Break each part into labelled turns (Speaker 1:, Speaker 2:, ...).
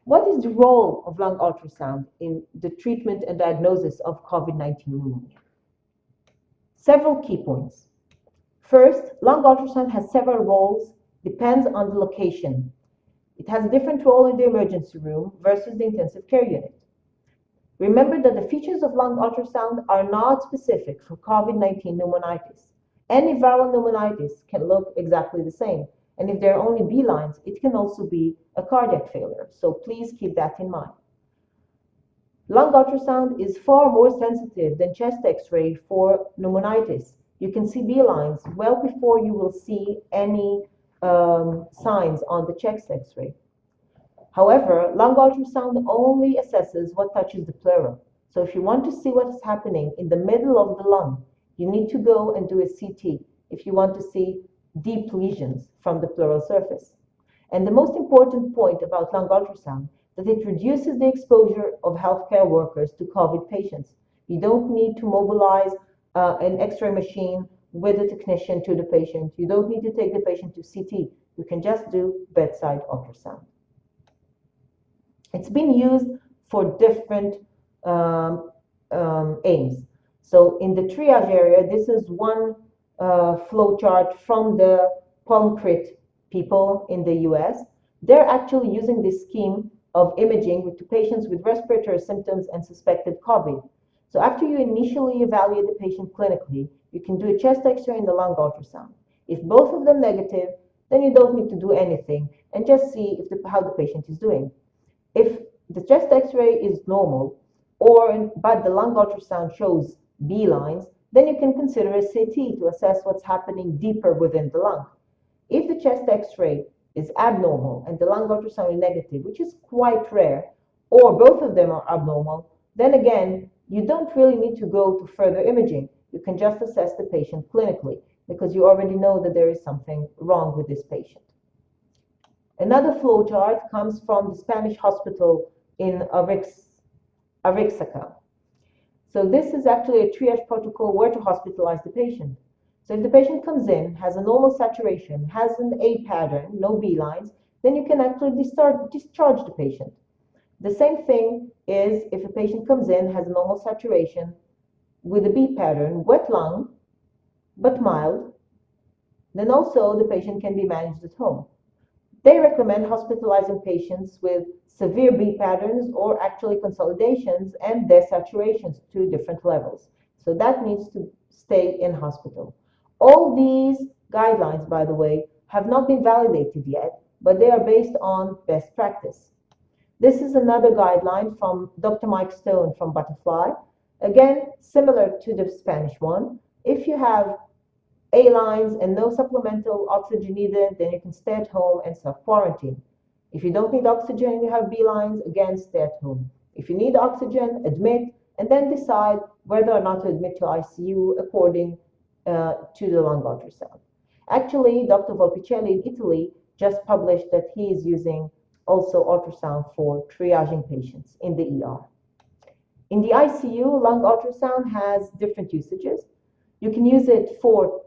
Speaker 1: What is the role of lung ultrasound in the treatment and diagnosis of COVID-19 pneumonia? Several key points. First, lung ultrasound has several roles, depends on the location. It has a different role in the emergency room versus the intensive care unit. Remember that the features of lung ultrasound are not specific for COVID-19 pneumonitis. Any viral pneumonitis can look exactly the same. And if there are only B lines, it can also be a cardiac failure. So please keep that in mind. Lung ultrasound is far more sensitive than chest x-ray for pneumonitis. You can see B lines well before you will see any signs on the chest x-ray. However, lung ultrasound only assesses what touches the pleura. So if you want to see what's happening in the middle of the lung, you need to go and do a CT if you want to see deep lesions from the pleural surface. And the most important point about lung ultrasound that it reduces the exposure of healthcare workers to COVID patients. You don't need to mobilize an X-ray machine with a technician to the patient. You don't need to take the patient to CT. You can just do bedside ultrasound. It's been used for different aims. So in the triage area, this is one flow chart from the Palmcrit people in the US. They're actually using this scheme of imaging with patients with respiratory symptoms and suspected COVID. So after you initially evaluate the patient clinically, you can do a chest x-ray and the lung ultrasound. If both of them negative, then you don't need to do anything and just see how the patient is doing. If the chest x-ray is normal, but the lung ultrasound shows B lines, then you can consider a CT to assess what's happening deeper within the lung. If the chest x-ray is abnormal and the lung ultrasound is negative, which is quite rare, or both of them are abnormal, then again, you don't really need to go to further imaging. You can just assess the patient clinically because you already know that there is something wrong with this patient. Another flow chart comes from the Spanish hospital in Arixica. So this is actually a triage protocol where to hospitalize the patient. So if the patient comes in, has a normal saturation, has an A pattern, no B lines, then you can actually discharge the patient. The same thing is if a patient comes in, has a normal saturation with a B pattern, wet lung, but mild, then also the patient can be managed at home. They recommend hospitalizing patients with severe B patterns or actually consolidations and desaturations to different levels. So that needs to stay in hospital. All these guidelines, by the way, have not been validated yet, but they are based on best practice. This is another guideline from Dr. Mike Stone from Butterfly. Again, similar to the Spanish one. If you have A lines and no supplemental oxygen needed, then you can stay at home and self-quarantine. If you don't need oxygen and you have B lines, again, stay at home. If you need oxygen, admit, and then decide whether or not to admit to ICU according to the lung ultrasound. Actually, Dr. Volpicelli in Italy just published that he is using also ultrasound for triaging patients in the ER. In the ICU, lung ultrasound has different usages. You can use it for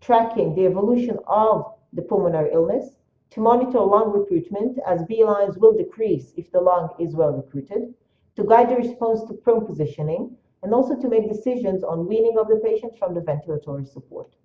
Speaker 1: tracking the evolution of the pulmonary illness, to monitor lung recruitment as B lines will decrease if the lung is well recruited, to guide the response to prone positioning, and also to make decisions on weaning of the patient from the ventilatory support.